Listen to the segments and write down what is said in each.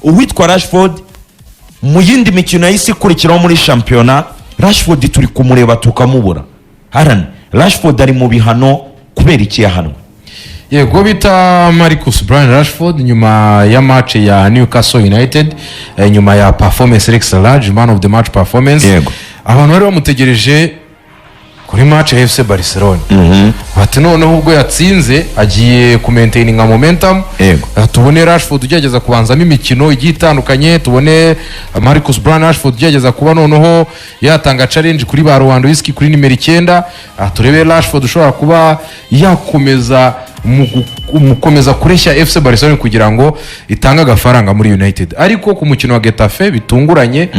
uwitwa Rashford mu yindi mikino y'isi ikurikiraho muri shampiyona Rashford turi kumureba tukamubura. Harani Rashford ari mu bihano kubera iki yahanwe? Yego bita Marcus Brian Rashford nyuma ya match ya Newcastle United, nyuma ya performance excellent, man of the match performance. Yego. Abantu bari bamutegereje kuri match ya FC Barcelona. Bati noneho ubwo yatsinze agiye ku maintaining momentum. Yego. Tubone Rashford ugerageza kubanzamo imikino igiye itandukanye, tubone Marcus Brian Rashford ugerageza kuba noneho yatanga challenge kuri ba Lewandowski kuri nimero 9. Turebe Rashford ushobora kuba yakomeza mukomeza kureshya FC Barcelona kugira ngo itanga agafaranga muri United. Ariko ku mukino wa Getafe bitunguranye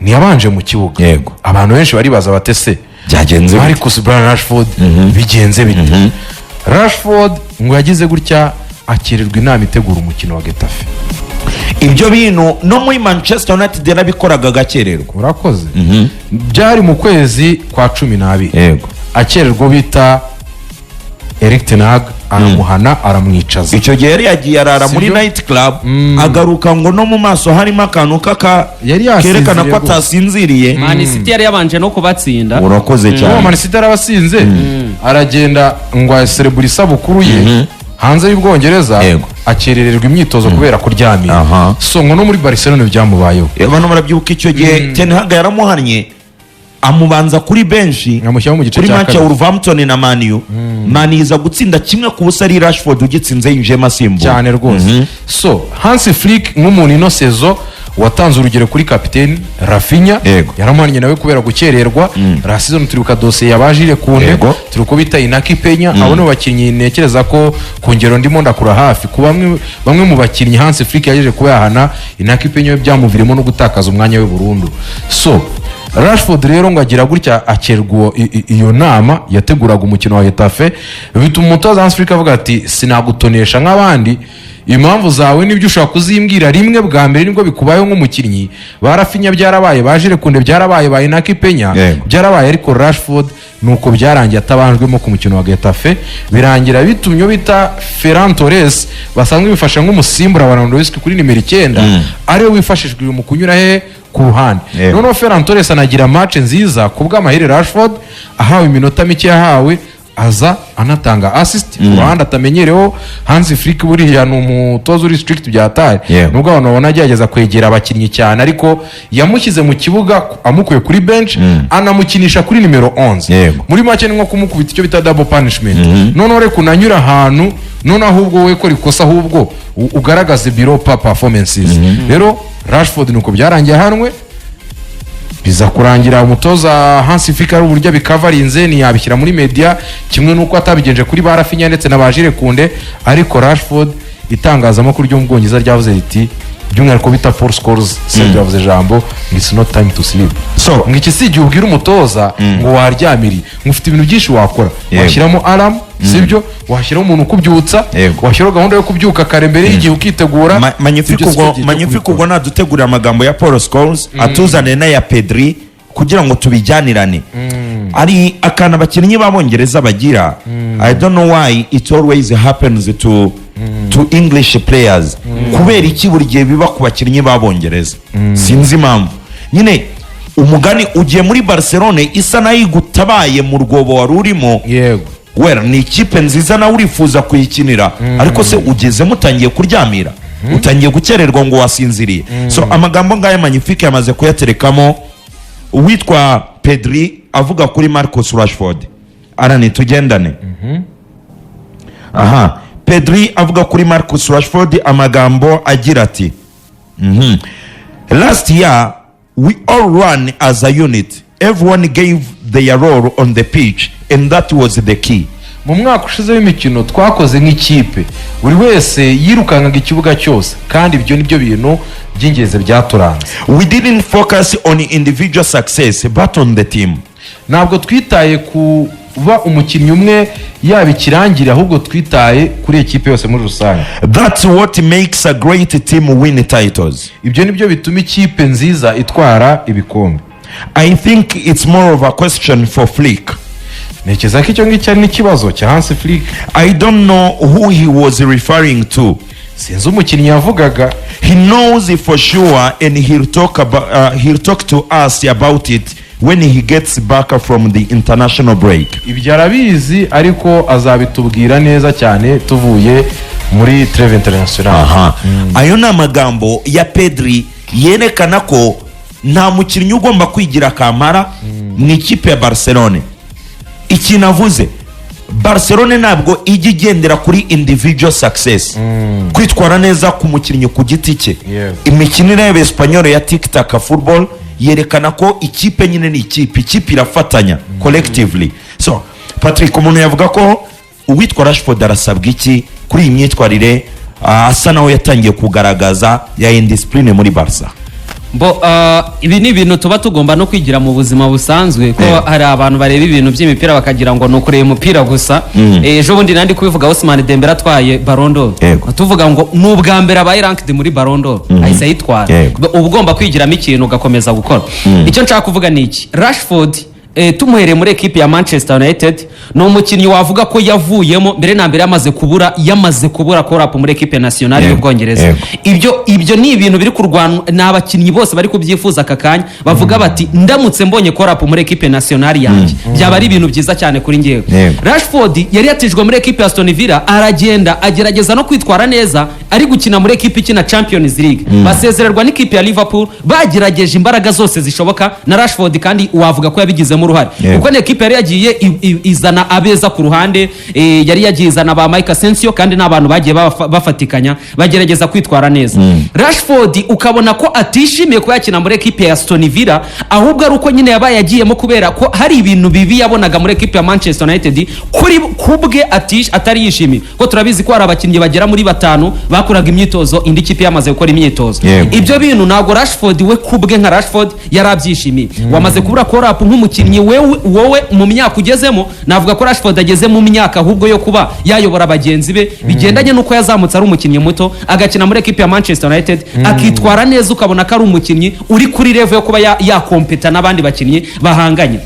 ntiyabanje mu kibuga. Yego. Abantu benshi baribaza batese byagenze Marcus Brian Rashford bigenze bite? Rashford ngo yagize gutya akirerwa inama itegura umukino wa Getafe. Ibyo bintu no muri Manchester United yarabikoraga gakererwa. Urakoze. Byari mu kwezi kwa 12. Yego. Akererwa bita Erik ten Hag aramuhana aramwicaza. Icyo gihe yari yagiye arara muri night club agaruka ngo no mu maso harimo akantu kerekana ko atasinziriye. Man City yari yabanje no kubatsinda. Urakoze cyane. Man City arabasinze aragenda ngo aserebura isabukuru ye hanze y'Ubwongereza akerererwa imyitozo kubera kuryamira. So ngo no muri Barcelona byamubayeho. Abantu barabyuka icyo gihe Ten Hag yaramuhannye amubanza kuri benshi kuri match ya Wolverhampton na Man U. Man iza gutsinda 1-0 ari Rashford ugitsinze yinjema asimbuye cyane rwose. So Hansi Flick nk'umuntu ino sezo watanze urugero kuri kapiteni Rafinha yaramuhannye nawe kubera gukererwa. La season turibuka dosiye yabajire kunde turuko bita Inaki Penya. Abone bakinnyi nekereza ko kongero ndimo ndakura hafi ku bamwe mu bakinnyi Hansi Flick yaje kuba yahana Inaki Penya byamuviremo no gutakaza umwanya we burundu. So Rashford rero ngo agira gutya akerwa iyo nama yateguraga umukino wa Getafe, bituma umutoza Hansi Flick avuga ati sinagutonesha nk'abandi, impamvu zawe nibyo ushaka kuzimbwira rimwe bwa mbere nibwo bikubayeho nk'umukinnyi. Barafinya byarabaye, bajire kunde byarabaye, ba Inaki Penya byarabaye, ariko Rashford nuko byarangiye atabanjwemo ku mukino wa Getafe. Birangira bitumyo bita Ferran Torres basanzwe bifasha nk'umusimbura wa Lewandowski kuri nimero 9 ariwe wifashishwe mu kunyura he ku ruhande. Noneho Ferran Torres anagira match nziza kubw'amahire Rashford ahawe iminota mike yahawe aza anatanga assist ku ruhande atamenyereho. Hansi Flick buriya ni umutoza uri strict byatari nubwo abantu babona agerageza kwegera abakinnyi cyane, ariko yamushyize mu kibuga amukuye kuri bench anamukinisha kuri nimero 11 muri make ni nko kumukubita icyo bita double punishment. Noneho reka unanyura ahantu none ahubwo we ko rikosa ahubwo ugaragaze biro performances. Rero Rashford nuko byarangiye hanwe biza kurangira umutoza Hansi Flick ari uburyo bikavarinze ni yabishyira muri media kimwe nuko atabigenje kuri Barafinya ndetse nabajire kunde. Ariko Rashford itangazamakuru ryo mu Bwongereza ryavuze riti by'umwihariko bita Paul Scholes yavuze jambo it's not time to sleep. So ngiki sigiye ubwira umutoza ngo waryamiri ngufite ibintu byinshi wakora, washyiramo alarm sibyo, washyiraho umuntu kubyutsa, washyiraho gahunda yo kubyuka kare mbere y'igihe ukitegura. Magnifique ubwo nadutegurira amagambo ya Paul Scholes atuzane na ya Pedri kugira ngo tubijyanirane. Ari akana abakinnyi b'Abongereza bagira, I don't know why it always happens to English players. Kubera iki buri gihe biba ku bakinnyi b'Abongereza sinzi impamvu. Nyine umugani ugiye muri Barcelona isa nayo igutabaye mu rwobo wari urimo. Wera ni ikipe nziza nawe urifuza kuyikinira, ariko se ugeze mutangiye kuryamira, utangiye gukererwa ngo wasinziriye. So amagambo ngaya Magnifique yamaze kuyaterekamo uwitwa Pedri avuga kuri Marcus Rashford. Arani tugendane. Pedri avuga kuri Marcus Rashford amagambo agira ati last year we all ran as a unit, everyone gave their role on the pitch and that was the key. Mu mwaka ushize w'imikino twakoze nk'ikipe, buri wese yirukangaga ikibuga cyose, kandi ibyo nibyo bintu by'ingenzi byaturanze. We didn't focus on individual success but on the team. Ntabwo twitaye kuba umukinnyi umwe yabikirangira, ahubwo twitaye kuri ekipe yose muri rusange. That's what makes a great team win titles. Ibyo nibyo bituma ikipe nziza itwara ibikombe. I think it's more of a question for Flick. Nekeza ko icyo ngicyo ari n'ikibazo cya Hansi Flick. I don't know who he was referring to. sinzi umukinnyi yavugaga. He knows it for sure and he'll talk to us about it when he gets back from the international break. Ibyo arabizi ariko azabitubwira neza cyane tuvuye muri treve international. Ayo ni amagambo ya Pedri yerekana ko nta mukinnyi ugomba kwigira kamara mu ikipe ya Barcelona. Ikintu avuze, Barcelona ntabwo ijya igendera kuri individual success, kwitwara neza ku mukinnyi ku giti cye. Imikinire y'Espanyol ya tic-tac football yerekana ko ikipe nyine ni ikipe irafatanya collectively. So Patrick, umuntu yavuga ko uwitwa Rashford arasabwa iki kuri iyi myitwarire asa naho yatangiye kugaragaza ya indiscipline muri Barca? Ibi ni ibintu tuba tugomba no kwigira mu buzima busanzwe ko hari abantu bareba ibintu by'imipira bakagira ngo no kureba umupira gusa. Ejo bundi nandi kubivuga Ousmane Dembele atwaye Ballon d'Or, tuvuga ngo n'ubwa mbere abaye ranked muri Ballon d'Or ahise yitwara. Uba ugomba kwigiramo ikintu ugakomeza gukora. Icyo nshaka kuvuga ni iki, Rashford tumuhereye muri ekipe ya Manchester United no umukinnyi wavuga ko yavuyemo mbere na mbere yamaze kubura call-up muri ekipe nationale y'Ubwongereza. Ibyo ni ibintu biri kurwana n'abakinnyi bose bari kubyifuza akakanya bavuga bati ndamutse mbonye call-up muri ekipe nationale yanjye byaba ari ibintu byiza cyane kuri ngewe. Rashford yari yatijwe muri ekipe ya Aston Villa, aragenda agerageza no kwitwara neza, ari gukina muri ekipe ikina Champions League, basezererwa n'ikipe ya Liverpool, bagerageje imbaraga zose zishoboka na Rashford kandi wavuga ko yabigizemo uruhare kuko ekipe yari yagiye izana abeza ku ruhande, yari yagiye izana ba Mike Asensio kandi n'abantu bagiye bafatikanya bagerageza kwitwara neza. Rashford ukabona ko atishimiye ko yakina muri ekipe ya Aston Villa, ahubwo ari uko nyine yabaye yagiyemo kubera ko hari ibintu bibi yabonaga muri ekipe ya Manchester United kuri kubwe atari yishimiye ko turabizi ko hari abakinnyi bagera muri 5 bakoraga imyitozo indi kipe yamaze gukora imyitozo. Ibyo bintu ntago Rashford we kubwe nka Rashford yarabyishimiye. Wamaze kubura call-up nk'umukinnyi wowe mu myaka ugezemo, navuga ko Rashford ageze mu myaka ahubwo yo kuba yayobora bagenzi be bigendanye nuko yazamutse ari umukinnyi muto agakina muri ekipe ya Manchester United akitwara neza, ukabona ko ari umukinnyi uri kuri level yo kuba yakompeta n'abandi bakinnyi bahanganye.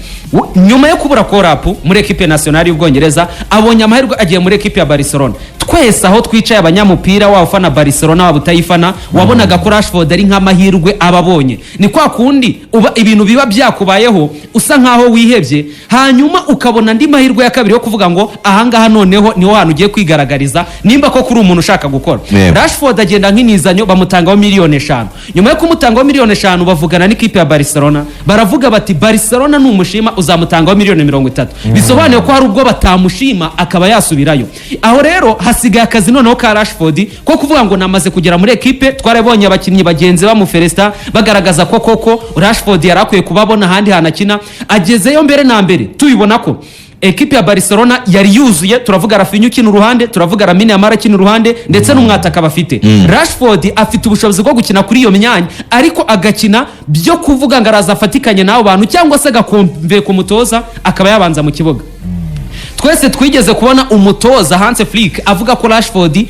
Nyuma yo kubura call-up muri ekipe nationale y'Ubwongereza abonye amahirwe agiye muri ekipe ya Barcelona. Twese aho twicaye abanyamupira wa ufana Barcelona wa butayifana wabonaga ko Rashford ari nk'amahirwe ababonye. Ni kwa kundi ibintu biba byakubayeho usa nkaho wihebye, hanyuma ukabona andi mahirwe ya kabiri yo kuvuga ngo ahangaha noneho niho hantu ugiye kwigaragariza nimba ko kuri umuntu ushaka gukora. Rashford agenda nk'inizanyo bamutangaho miliyoni 5. Nyuma yo kumutangaho miliyoni 5 bavugana n'ikipe ya Barcelona, baravuga bati Barcelona numushima uzamutangaho miliyoni 30. Bisobanuye ko hari ubwo batamushima akaba yasubirayo. Aho rero hasigaye akazi noneho ka Rashford ko kuvuga ngo namaze kugera muri ekipe, twarabonye abakinnyi bagenzi ba mu Felesta bagaragaza ko koko Rashford yarakwiye kubabona handi hanakina, agezeyo mbere na mbere tubibona ko ekipe ya Barcelona yari yuzuye. Turavuga Rafinha ukina uruhande, turavuga Lamine Yamal ukina uruhande ndetse n'umwataka bafite. Rashford afite ubushobozi bwo gukina kuri iyo myanya ariko agakina byo kuvuga ngo araza afatikanye n'abo bantu cyangwa se agakombe ku mutoza akaba yabanza mu kibuga. Twese twigeze kubona umutoza Hans Flick avuga ko Rashford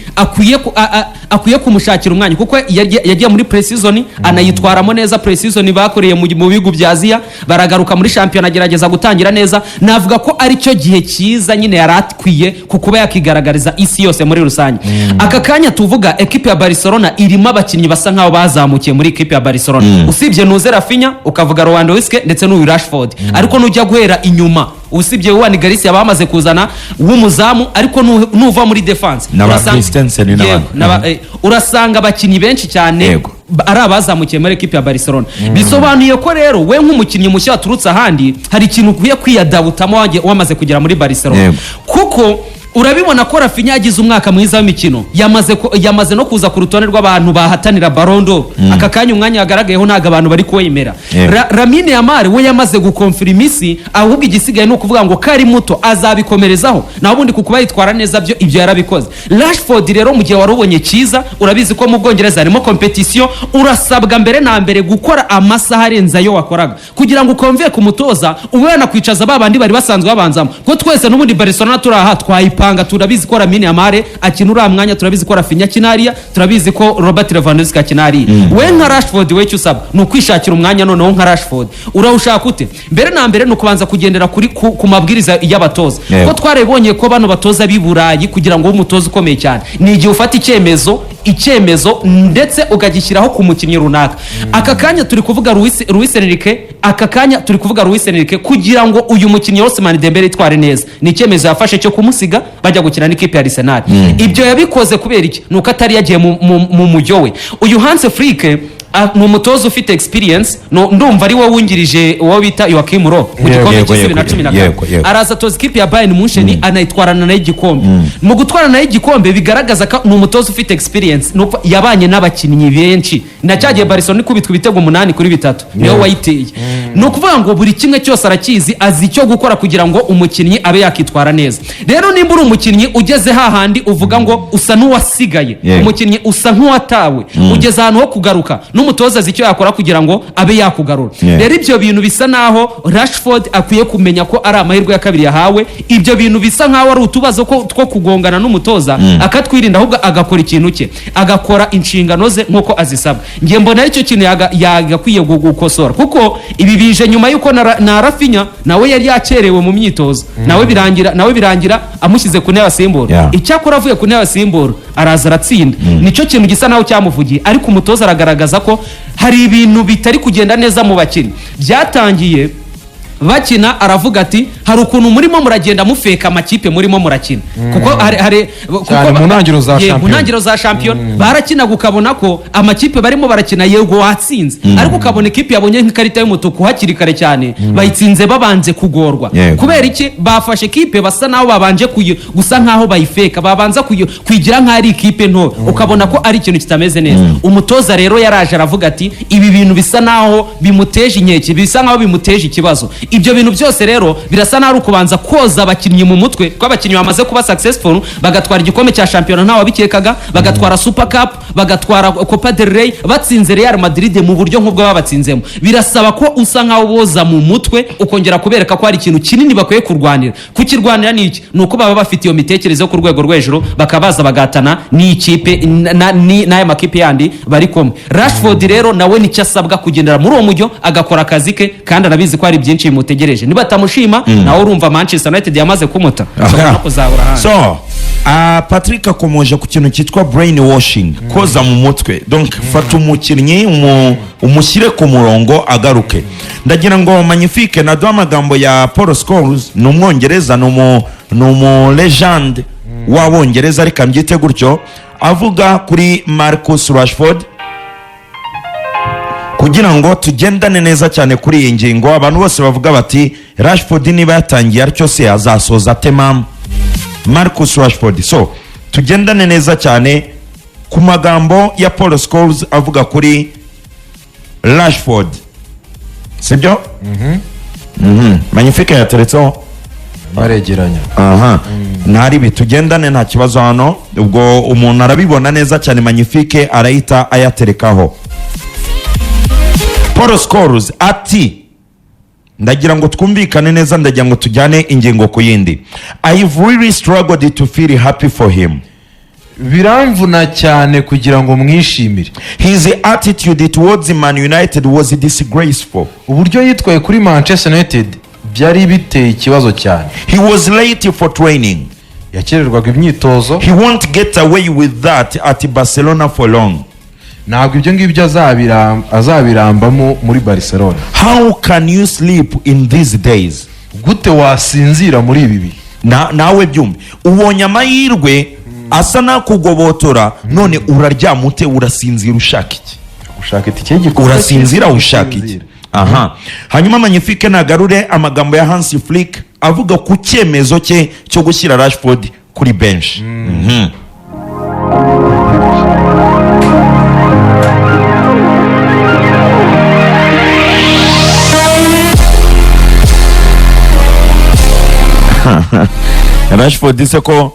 akwiye kumushakira umwanya kuko yagiye muri pre-season anayitwaramo neza. Pre-season bakoreye mu bihugu bya Aziya, baragaruka muri champion agerageza gutangira neza. Navuga ko ari cyo gihe cyiza nyine yaratwiye kukuba yakigaragariza isi yose muri rusange. Aka kanya tuvuga ekipe ya Barcelona irimo abakinnyi basa nkaho bazamukiye muri ekipe ya Barcelona, usibye Nuze Rafinha, ukavuga Lewandowski ndetse n'uyu Rashford. Ariko nujya guhera inyuma usibye Juan Garcia bamaze kuzana w'umuzamu, ariko nuva muri defense urasanga abakinnyi benshi cyane ari abazamukiye muri ekipe ya Barcelona. Bisobanuye ko rero we nk'umukinnyi mushya waturutse ahandi hari ikintu ukwiye kwiyadabutamo wamaze kugera muri Barcelona, kuko urabibona ko Rafinha yagize umwaka mwiza w'imikino, yamaze no kuza ku rutonde rw'abantu bahatanira Ballon d'Or. Aka kanya umwanya yagaragayeho ntago abantu bari kuwemera. Lamine Yamal we yamaze gukonfirma isi, ahubwo igisigaye no kuvuga ngo kari muto azabikomerezaho naho ubundi kukuba yitwara neza ibyo yarabikoze. Rashford rero mu gihe warubonye cyiza, urabizi ko mu Bwongereza harimo competition, urasabwa mbere na mbere gukora amasaha arenze ayo wakoraga kugira ngo ukonve ku mutoza ube yanakwicaza babandi bari basanzwe babanzamo. Ko twese n'ubundi Barcelona turaha twayipanga, turabizi ko Lamine Yamal akina uriya mwanya, turabizi ko Rafinha kinariya, turabizi ko Robert Lewandowski akinariya. We nka Rashford we cyo usaba ni ukwishakira umwanya noneho nka Rashford uraushaka ute? Mbere na mbere no kubanza kugendera ku mabwiriza y'abatoza. Ko twarebonye ko bano batoza b'Iburayi kugira ngo umutoza ukomeye cyane ni igihe ufata icyemezo icyemezo ndetse ukagishyiraho ku mukinnyi runaka. Aka kanya turi kuvuga Luis Enrique kugira ngo uyu mukinnyi Ousmane Dembele itware neza, ni icyemezo yafashe cyo kumusiga bajya gukina n'ikipe ya Arsenal. Ibyo yabikoze kubera iki? Nuko atari yagiye mu mujyo we. Uyu Hans Flick ni umutoza ufite experience, ndumva ari wowe wungirije uwo bita Joachim Löw mu gikombe cy'isi na 14. Araza toza ikipe ya Bayern Munchen anayitwarana nayo igikombe. Mu gutwarana nayo igikombe bigaragaza ko ni umutoza ufite experience, nuko yabanye n'abakinnyi benshi. Ndacyagiye Barcelona ikubitwa ibitego 8-3 niyo wayiteye. No kuvuga ngo buri kimwe cyose arakizi, azi icyo gukora kugira ngo umukinnyi abe yakitwara neza. Rero nimba uri umukinnyi ugeze hahandi uvuga ngo usa n'uwasigaye, umukinnyi usa nk'uwatawe, ugeze ahantu ho kugaruka, n'umutoza azi icyo yakora kugira ngo abe yakugarura. Rero ibyo bintu bisa naho Rashford akwiye kumenya ko ari amahirwe ya kabiri yahawe. Ibyo bintu bisa nkaho ari utubazo two kugongana n'umutoza, akatwirinda ahubwo agakora ikintu cye, agakora inshingano ze nk'uko azisabwa. Ngiye mbona icyo kintu yagakwiye gukosora, kuko ibi bije nyuma yuko na Rafinha nawe yari yakerewe mu myitozo, nawe birangira amushyize ku ntebe asimbura. Icyakora avuye ku ntebe asimbura araza aratsinda. Nicyo kintu gisa naho cyamuvugiye, ariko umutoza aragaragaza ko hari ibintu bitari kugenda neza mu bakinnyi. Byatangiye bakina aravuga ati hari ukuntu murimo muragenda mufeka amakipe murimo murakina, kuko mu ntangiriro za champion barakinaga ukabona ko amakipe barimo barakina yego watsinze, ariko ukabona ikipe yabonye nk'ikarita y'umutuku hakiri kare cyane, bayitsinze babanze kugorwa. Kubera iki? Bafashe ikipe basa naho babanje gusa nkaho bayifeka, babanza kwigira nkaho ari ikipe nto, ukabona ko ari ikintu kitameze neza. Umutoza rero yaraje aravuga ati ibi bintu bisa naho bimuteje inkeke, bisa nkaho bimuteje ikibazo. Ibyo bintu byose rero birasa naho ukubanza koza abakinnyi mu mutwe, ko abakinnyi bamaze kuba successful, bagatwara igikombe cya champion ntawe bikekaga, bagatwara Super Cup, bagatwara Copa del Rey, batsinze Real Madrid mu buryo nk'ubwo babatsinzemo. Birasaba ko usa nkaho boza mu mutwe, ukongera kubereka ko hari ikintu kinini bakwiye kurwanira. Kukirwanira ni iki? Nuko baba bafite iyo mitekerezo ku rwego rw'ejuru, bakabaza bagatana n'ikipe n'aya makipe yandi bari kumwe. Rashford rero nawe nicyo asabwa kugendera muri uwo mujyo, agakora akazi ke, kandi arabizi ko hari byinshi bimutegereje. Niba tamushima nawe urumva Manchester United yamaze kumuta, no kuzahura hano. So Patrick akomoje ku kintu cyitwa brainwashing, koza mu mutwe. Donc fata umukinnyi umushyire ku murongo agaruke. Ndagira ngo Magnifique na amagambo ya Paul Scholes, ni umwongereza, ni umu legend w'abongereza, reka mbyite gutyo, avuga kuri Marcus Rashford kugira ngo tugendane neza cyane kuri iyi ngingo. Abantu bose bavuga bati Rashford niba yatangiye aricyo se azasoza atemam Marcus Rashford. So tugendane neza cyane ku magambo ya Paul Scholes avuga kuri Rashford, sibyo? Magnifique yateretseho baregeranya. Ntari bitugendane nta kibazo hano, ubwo umuntu arabibona neza cyane. Magnifique arahita ayaterekaho. Paul Scholes ati, ndagira ngo twumvikane neza, ndagira ngo tujyane ingingo ku yindi. I've really struggled to feel happy for him. Biramvuna cyane kugira ngo mwishimire. His attitude towards Man United was disgraceful. Uburyo yitwaye kuri Manchester United byari biteye ikibazo cyane. He was late for training. Yakererwaga imyitozo. He won't get away with that at Barcelona for long. Ntabwo ibyo ngibyo azabirambamo muri Barcelona. How can you sleep in these days? Gute wasinzira muri ibi bihe? Nawe byumve, ubonye amahirwe asa nakugobotora, none uraryama ute? Urasinzira ushaka iki? Ushaka itike y'igikoni, urasinzira ushaka iki? Hanyuma Magnifique nagarure amagambo ya Hans Flick avuga ku cyemezo cye cyo gushyira Rashford kuri bench. Rashford se ko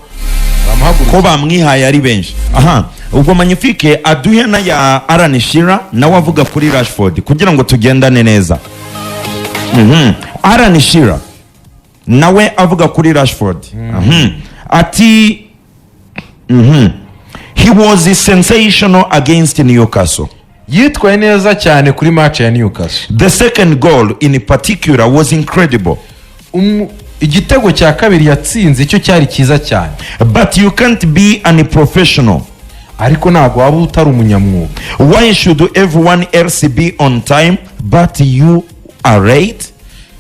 bamwihaye ari benshi. Ubwo Magnifique aduhe na ya Alan Shearer nawe avuga kuri Rashford kugira ngo tugendane neza. Alan Shearer nawe avuga kuri Rashford. Ati he was sensational against Newcastle. Yitwaye neza cyane kuri match ya Newcastle. The second goal in particular was incredible. Igitego cya kabiri yatsinze cyo cyari cyiza cyane. But you can't be unprofessional ariko ntabwo waba utari umunyamwuga. Why should everyone else be on time but you are late?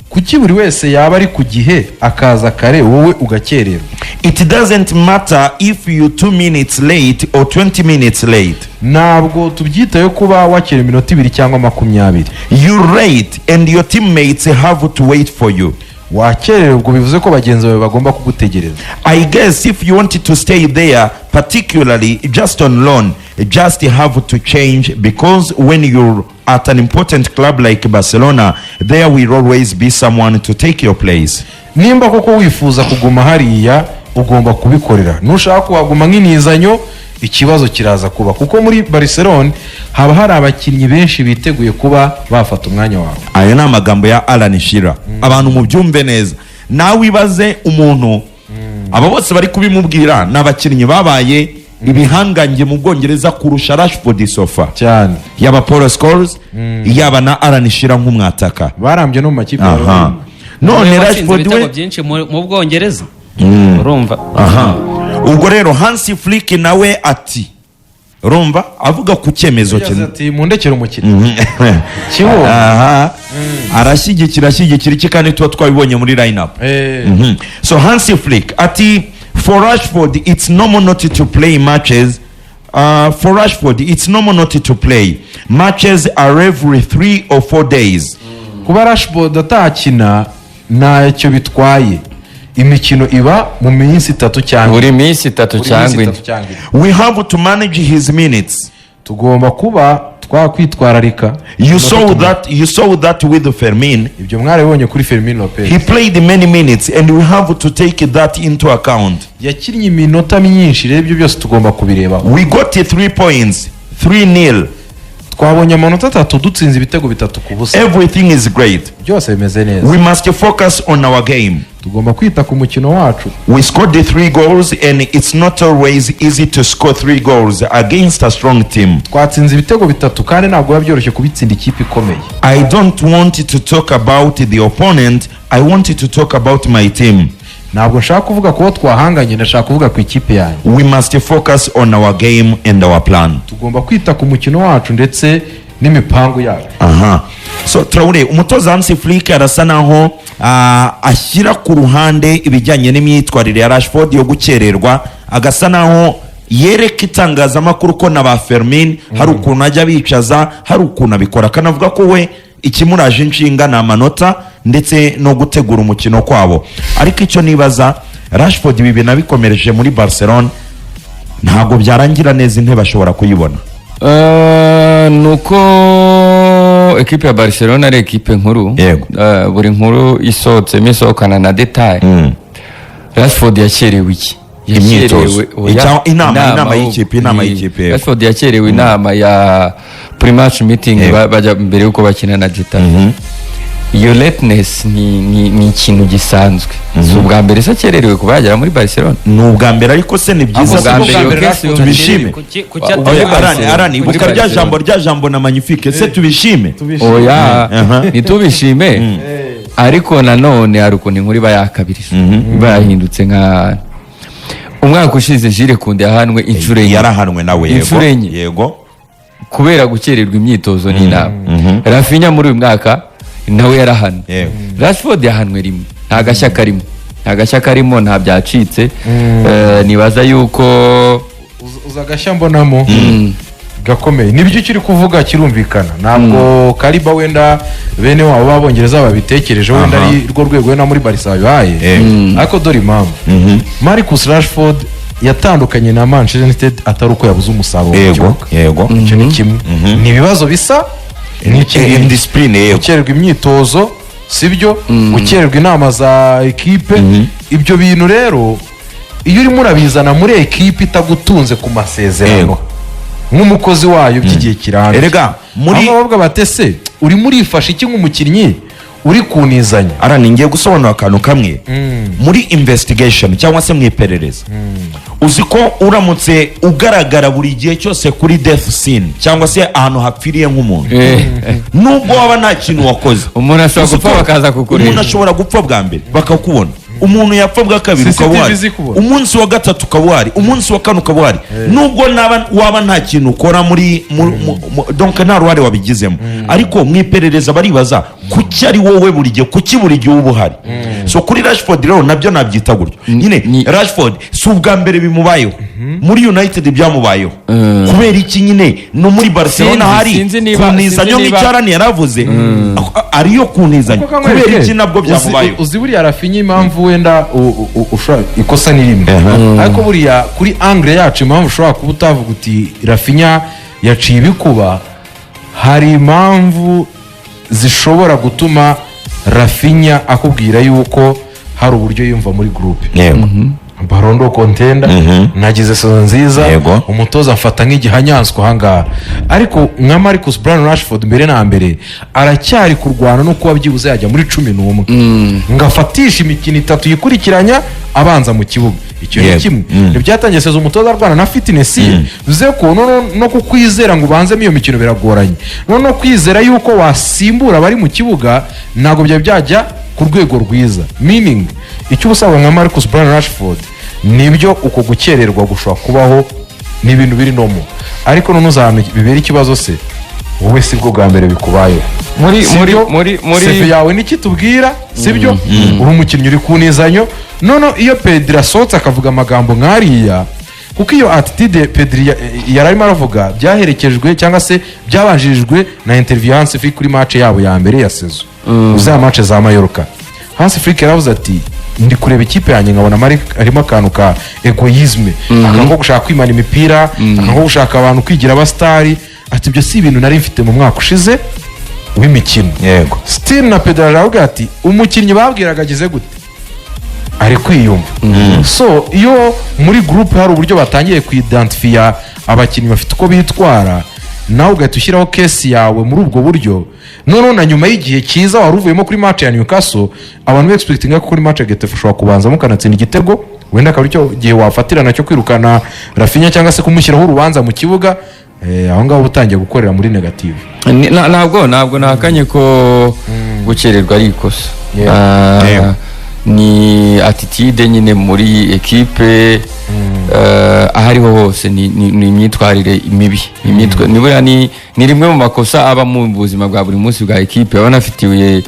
Kuki buri wese yaba ari ku gihe akaza kare wowe ugakererwa? It doesn't matter if you 2 minutes late or 20 minutes late. Ntabwo tubyitaye kuba wakera iminota 2 cyangwa 20. You're late and your teammates have to wait for you. Wakerewe ubwo bivuze ko bagenzi bawe bagomba kugutegereza. I guess if you wanted to stay there, particularly just on loan, just have to change, because when you're at an important club like Barcelona, there will always be someone to take your place. Nimba koko wifuza kuguma hariya ugomba kubikorera. Nushaka kuhaguma nk'inizanyo ikibazo kiraza kuba, kuko muri Barcelona haba hari abakinnyi benshi biteguye kuba bafata umwanya wawe. Ayo ni amagambo ya Alan Shearer. Abantu mu byumve neza. Nawe ibaze umuntu aba bose bari kubimubwira n'abakinnyi babaye ibihangange mu Bwongereza kurusha Rashford Sofa cyane, yaba Paul Scholes yaba na Alan Shearer nk'umwataka barambye no mu makipe. None Rashford we byinshi mu Bwongereza urumva. Ubwo rero Hansi Flick nawe ati urumva avuga ku cyemezo cye ati mundekera umukino kiwo arashyigikira iki kandi tuba twabibonye muri line up. So Hansi Flick ati for Rashford it's normal not to play matches. For Rashford it's normal not to play matches are every 3 or 4 days. Kuba Rashford atakina ntacyo bitwaye, imikino iba mu minsi 3 cyangwa buri minsi 3 cyangwa 4. We have to manage his minutes. Tugomba kuba twakwitwararika. You saw that with Fermin. Ibyo mwarabonye kuri Fermin Lopez. He played many minutes and we have to take that into account. Yakinnye iminota myinshi, rero ibyo byose tugomba kubireba. We got 3 points, 3-0. Twabonye amanota 3 dutsinze ibitego 3 ku busa. Everything is great. Byose bimeze neza. We must focus on our game. Tugomba kwita ku mukino wacu. We scored the 3 goals and it's not always easy to score 3 goals against a strong team. Twatsinze ibitego 3 kandi ntabwo yabyoroshye kubitsinda ikipe ikomeye. I don't want to talk about the opponent, I want to talk about my team. Ntabwo nshaka kuvuga ko twahanganye, ndashaka kuvuga ku ikipe yanyu. We must focus on our game and our plan. Tugomba kwita ku mukino wacu ndetse n'imipango yacu. So Traore, umutoza Hansi Flick arasa naho ashyira ku ruhande ibijyanye n'imyitwarire ya Rashford yo gukererwa, agasa naho yereka itangazamakuru ko na ba Fermin hari ukuntu ajya bicaza, hari ukuntu abikora, kanavuga ko we ikimuraje inshinga na amanota ndetse no gutegura umukino kwabo. Ariko icyo nibaza, Rashford ibi binabikomereje muri Barcelona, ntabwo byarangira neza intebe ashobora kuyibona. Nuko ekipe ya Barcelona ari ekipe nkuru, buri nkuru isohotse misohokana na detail. Rashford yakerewe iki? Imyitozo, inama y'ikipe. Rashford yakerewe inama ya pre-match meeting bajya mbere yuko bakina na Getafe. Iyo lateness ni ikintu gisanzwe. Si ubwa mbere se akererewe kuba yagera muri Barcelona. Ni ubwa mbere, ariko se ni byiza tubishime. Arani ibuka rya jambo na Magnifique se tubishime. Oya nitubishime, ariko nanone hari ukuntu inkuru iba yakabirije, iba yahindutse nka umwaka ushize Jules Koundé yahanwe inshuro enye. Yarahanwe nawe yego kubera gukererwa imyitozo n'inama. Rafinha muri uyu mwaka nawe yarahanwe. Rashford yahanwe rimwe, nta gashya karimo, nta byacitse. Nibaza yuko uza gashya mbonamo gakomeye. Nibyo kiri kuvuga kirumvikana, ntabwo Kariba wenda bene wabo b'Abongereza babitekereje, wenda ari rwo rwego na muri Barca bibaye. Ariko dore impamvu Marcus Rashford yatandukanye na Manchester United atari uko yabuze umusaruro. Yego icyo ni kimwe. Ni ibibazo bisa indiscipline, gukererwa imyitozo sibyo, gukererwa inama za ekipe. Ibyo bintu rero iyo urimo urabizana muri ekipe itagutunze ku masezerano nk'umukozi wayo by'igihe kirambye, erega muri ababwa batese urimo urifasha iki nk'umukinnyi uri kunizanya. Arani ngiye gusobanura akantu kamwe. Muri investigation cyangwa se mu iperereza, uzi ko uramutse ugaragara buri gihe cyose kuri death scene cyangwa se ahantu hapfiriye nk'umuntu, nubwo waba nta kintu wakoze, umuntu ashobora gupfa bakaza kukureba. Umuntu ashobora gupfa bwa mbere bakakubona, umuntu yapfa bwa kabiri ukaba uhari, umunsi wa gatatu ukaba uhari, umunsi wa kane ukaba uhari, nubwo waba nta kintu ukora muri donc nta ruhare wabigizemo, ariko mu iperereza baribaza kuki ari wowe buri gihe, kuki buri gihe uba uhari. So kuri Rashford rero nabyo nabyita gutyo nyine. Rashford si ubwa mbere bimubayeho, muri United byamubayeho. Kubera iki nyine no muri Barcelona hari kunizanyo nk'icyarani yaravuze ariyo kunizanyo, kubera iki nabwo byamubayeho. Uzi buriya Rafinha impamvu wenda ikosa ni rimwe, ariko buriya kuri angle yacu impamvu ushobora kuba utavuga uti Rafinha yaciye ibikuba, hari impamvu zishobora gutuma Rafinha akubwira yuko hari uburyo yumva muri groupe. Barondo contender nagize season nziza, umutoza afata nk'igihanyanswa ahangaha, ariko nka Marcus Brown Rashford mbere na mbere aracyari kurwana no kuba byibuze yajya muri 11 ngafatisha imikino 3 yikurikiranya abanza mu kibuga. Icyo ni kimwe ntibyatangiye season umutoza arwana na fitness ye, bize ko no kukwizera ngo ubanzemo iyo mikino biragoranye, no kwizera yuko wasimbura bari mu kibuga ntago byajya ku rwego rwiza. Meaning icyo usaba nka Marcus Brown Rashford nibyo uko gukererwa gushobora kubaho, ni ibintu biri nomo, ariko none uzahana bibera ikibazo se wowe si bwo bwa mbere bikubayeho muri CV yawe niki tubwira, sibyo? Uri umukinnyi uri kunizanyo, none iyo Pedri asohotse akavuga amagambo nk'ariya, kuko iyo attitude Pedri yararimo aravuga byaherekejwe cyangwa se byabanjirijwe na interview Hansi Flick kuri match yabo ya mbere ya season, za match za Mallorca. Hansi Flick yaravuze ati ndi kureba ikipe yanjye nkabona harimo akantu ka egoisme, akango gushaka kwimana imipira, akango gushaka abantu kwigira abastari, ati ibyo si ibintu nari mfite mu mwaka ushize w'imikino. Yego still na Pedro aravuga ati umukinnyi babwiraga agize gute, ari kwiyumva. So iyo muri group hari uburyo batangiye kuidentifya abakinnyi bafite uko bitwara, nawe ugahita ushyiraho case yawe muri ubwo buryo, none na nyuma y'igihe cyiza wari uvuyemo kuri match ya Newcastle, abantu expectinga ko kuri match ya Getafe ushobora kubanza mukanatsinda igitego, wenda akaba icyo gihe wafatira nacyo kwirukana Rafinha cyangwa se kumushyiraho urubanza mu kibuga, aho ngaho utangiye gukorera muri negative. Ntabwo nahakanye ko gukererwa ari ikosa, ni attitude nyine muri equipe, ahariho hose ni imyitwarire mibi. Nibura ni rimwe mu makosa aba mu buzima bwa buri munsi bwa equipe, abanafitiwe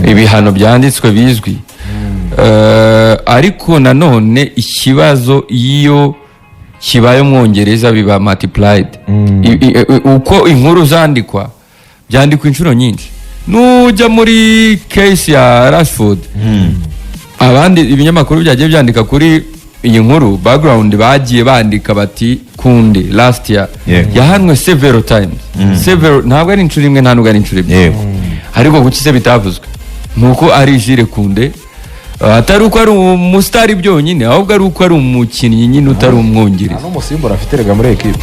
ibihano byanditswe bizwi. Ariko nanone ikibazo iyo kibaye umwongereza biba multiplied. Uko inkuru zandikwa byandikwa inshuro nyinshi. Nujya muri case ya Rashford, abandi ibinyamakuru byagiye byandika kuri iyi nkuru background bagiye bandika bati Kunde last year yahanwe several times, ntabwo ari inshuro imwe, nta nubwo ari inshuro ebyiri, ariko gukize bitavuzwe nuko ari Jules Kunde, atari uko ari umusitari byonyine, ahubwo ari uko ari umukinnyi nyine utari umwongereza. Nta n'umusimbura afite rega muri equipe,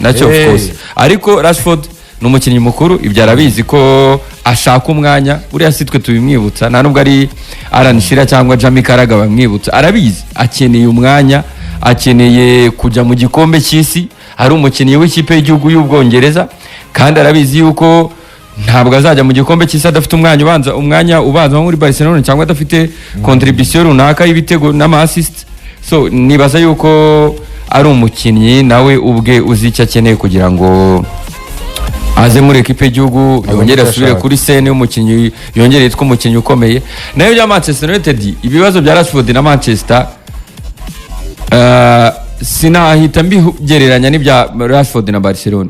nacyo of course. Ariko Rashford ni umukinnyi mukuru, ibyo arabizi ko ashaka umwanya, buriya si twe tubimwibutsa, nta nubwo ari Alan Shearer cyangwa Jamie Carragher bamwibutsa, arabizi akeneye umwanya, akeneye kujya mu gikombe cy'isi, ari umukinnyi w'ikipe y'igihugu y'Ubwongereza, kandi arabizi yuko ntabwo azajya mu gikombe cy'isi adafite umwanya ubanza muri Barcelona cyangwa adafite contribution runaka y'ibitego n'ama-assist. So nibaza yuko ari umukinnyi nawe ubwe uzi icyo akeneye kugira ngo aze muri equipe y'igihugu, yongere asubire kuri scene y'umukinnyi, yongere yitwa umukinnyi ukomeye. Nayo bya Manchester United, ibibazo bya Rashford na Manchester sinahita mbigereranya n'ibya Rashford na Barcelona.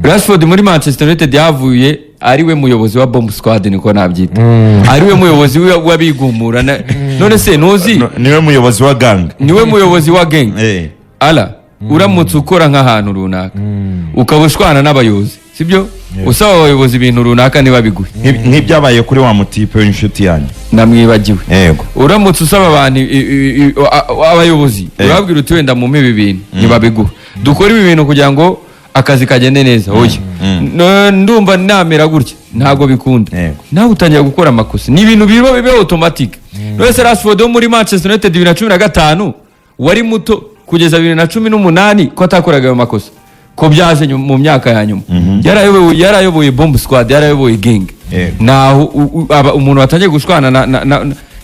Rashford muri Manchester United yavuye ari we muyobozi wa bomb squad, niko nabyita, ari we muyobozi w'abigumura, none se nuzi niwe muyobozi wa gang, niwe muyobozi wa gang. Ala uramutse ukora nk'ahantu runaka ukabushwana n'abayobozi, sibyo? Usaba abayobozi ibintu runaka niba biguhe, nk'ibyabaye kuri wa mutipe w'inshuti yanyu namwibagiwe. Uramutse usaba abantu abayobozi urabwira uti wenda mu ibi bintu niba biguhe, dukora ibi bintu kugira ngo akazi kagende neza, oya ndumva namera gutya, ntago bikunda, nawe utangiye gukora amakosa, ni ibintu bibe automatic. Wese Rashford muri Manchester United 2015 wari muto kugeza 2018 ko atakoraga ayo makosa, ko byaje mu myaka ya nyuma. Yarayoboye bomb squad, yarayoboye gang, naho umuntu watangiye gushwana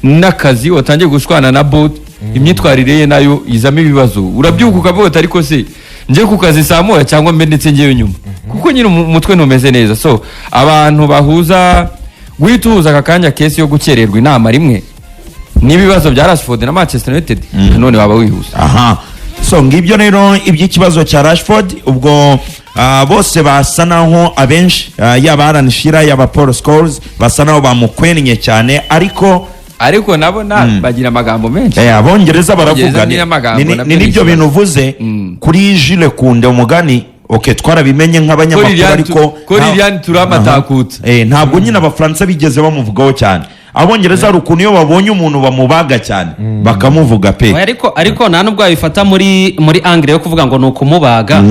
n'akazi watangiye gushwana na bot imyitwarire ye nayo izamo ibibazo urabyuka ukavuga ariko se nje ku kazi saa moya cyangwa mbe ndetse ngewe nyuma kuko nyine umutwe ntumeze neza. So abantu bahuza guhita uhuza aka kanya kesi yo gukererwa inama rimwe n'ibibazo bya Rashford na Manchester United none waba wihuza. Aha, so ngibyo rero iby'ikibazo cya Rashford ubwo bose basa naho abenshi yaba Alan Shearer yaba Paul Scholes basa naho bamukwennye cyane ariko nabo bagira amagambo menshi. Abongereza baravuga ni nibyo bintu uvuze kuri Jules Kounde umugani twarabimenye nk'abanyamakuru ariko ko Lilian turamatakutse ntabwo nyine abafaransa bigeze bamuvugaho cyane. Abongereza hari ukuntu iyo babonye umuntu bamubaga cyane bakamuvuga pe ariko nta nubwo babifata muri angle yo kuvuga ngo ni ukumubaga.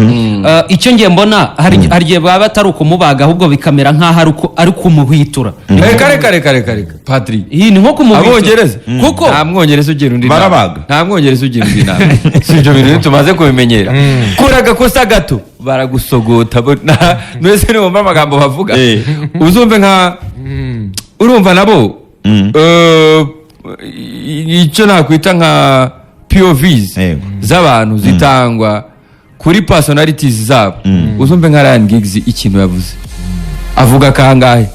Icyo ngiye mbona hari igihe baba atari ukumubaga ahubwo bikamera nk'aho ari kumuhwitura. Kare Patrick iyi ni nko kumuhwitura Abongereza kuko nta mwongereza ugira undi barabaga nta mwongereza ugira undi nama sibyo bintu tumaze kubimenyera kora gakosa gato baragusogota mwese ni wumva amagambo bavuga uzumve nka urumva nabo icyo nakwita nka POVs z'abantu zitangwa kuri personalities zabo uzumve nka Ryan Giggs ikintu yavuze avuga kangahe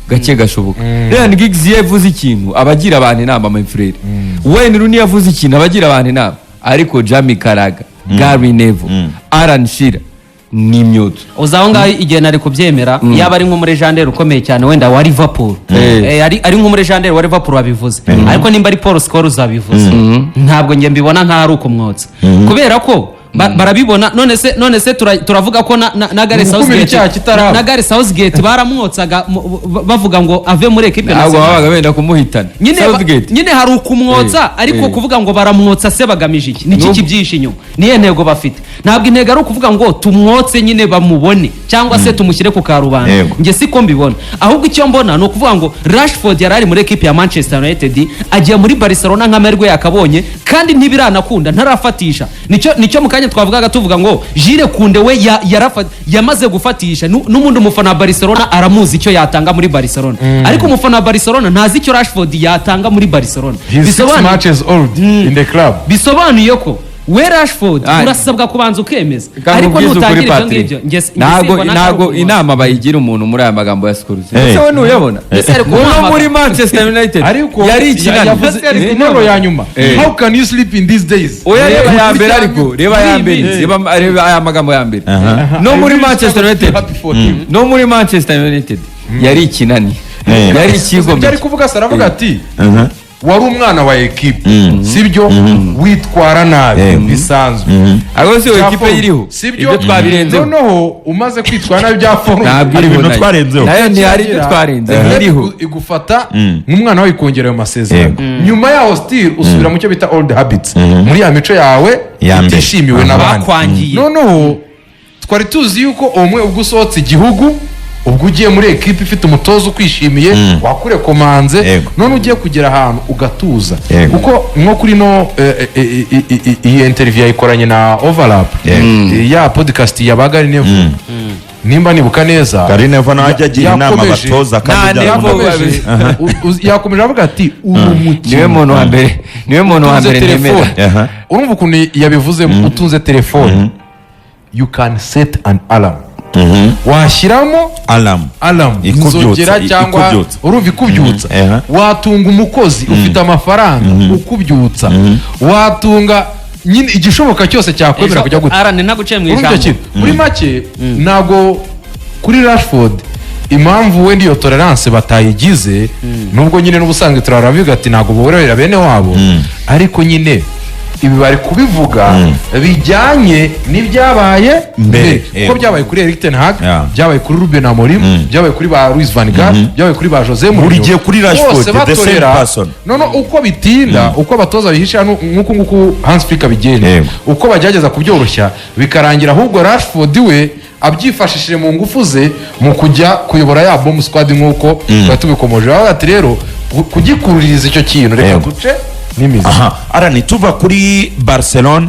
gake gashoboka. Ryan Giggs yavuze ikintu abagira abantu inama my friend, Wayne Rooney yavuze ikintu abagira abantu inama, ariko Jamie Carragher, Gary Neville, Alan Shearer ni imyotso uzaho ngaho igihe nari kubyemera yaba ari nko muri Jandere ukomeye cyane wenda wa Liverpool ari nko muri Jandere wa Liverpool wabivuze ariko nimba ari Paul Scholes uzabivuze ntabwo nge mbibona nka ari ukumwotsa kubera ko barabibona none se turavuga ko na Gareth Southgate baramwotsaga bavuga ngo ave muri equipe nationale ntabwo babaga benda kumuhitana nyine hari ukumwotsa ariko kuvuga ngo baramwotsa se bagamije iki niki kibyishe inyuma niye ntego bafite ntabwo intego ari ukuvuga ngo tumwotse nyine bamubone cyangwa se tumushyire ku karubanda nge siko mbibona ahubwo icyo mbona no kuvuga ngo Rashford yarari muri equipe ya Manchester United agiye muri Barcelona nk'amerwe yakabonye kandi ntibiranakunda ntarafatisha nicyo mukanya twavugaga tuvuga ngo Jules Kounde we yamaze gufatisha n'umundi umufana wa Barcelona aramuzi icyo yatanga muri Barcelona ariko umufana wa Barcelona ntazi icyo Rashford yatanga muri Barcelona bisobanuye ko we Rashford urasabwa kubanza ukemeza ariko nutangira ibyo ngibyo ntago inama bayigira umuntu muri aya magambo ya Scholes ese we nuyabona uno muri Manchester United yari ikinani inoro ya nyuma how can you sleep in these days reba ya mbere ariko reba aya magambo ya mbere no muri Manchester United no muri Manchester United yari ikinani yari ikigo byari kuvuga saravuga ati wari umwana wa equipe sibyo witwara nabi bisanzwe aho se equipe iriho ibyo twabirenze noneho umaze kwitwara nabi bya forum ari ibintu twarenzeho nayo ni hari ibyo twarenze iriho igufata nk'umwana wawe ikongera ayo masezerano nyuma yaho still usubira mu cyo bita old habits muri ya mico yawe utishimiwe n'abandi noneho twari tuzi yuko umwe ubwo usohotse igihugu ubwo ugiye muri equipe ifite umutozo ukwishimiye wakure komanze none ugiye kugera ahantu ugatuza kuko nko kuri no iyi interview yayikoranye na Overlap ya podcast yabaga ari Nevo nimba nibuka neza Gary Neville najya agira inama batoza kandi yakomeje avuga ati niwe muntu wa mbere nemera urumva ukuntu yabivuze utunze telefone you can set an alarm washyiramo alarm inzogera cyangwa urumva ikubyutsa watunga umukozi ufite amafaranga ukubyutsa watunga nyine igishoboka cyose cyakwemera kujya gutara naguciye mu ijambo muri make nago kuri Rashford impamvu we ndiyo tolerance batayigize nubwo nyine n'ubusanzwe turaravuga ati nago bororera bene wabo ariko nyine ibi bari kubivuga bijyanye n'ibyabaye mbere uko byabaye kuri Erik ten Hag byabaye kuri Ruben Amorim byabaye kuri ba Luis van Gaal byabaye kuri ba Jose Mourinho burigiye kuri Rashford the same person none uko bitinda uko abatoza bihisha nk'uko Hans Flick abigenda uko bagerageza kubyoroshya bikarangira ahubwo Rashford we abyifashishije mu ngufu ze mu kujya kuyobora ya bomb squad nk'uko tubikomoje ati rero kugikururiza icyo kintu reka guce n'imizi Arani tuva kuri Barcelona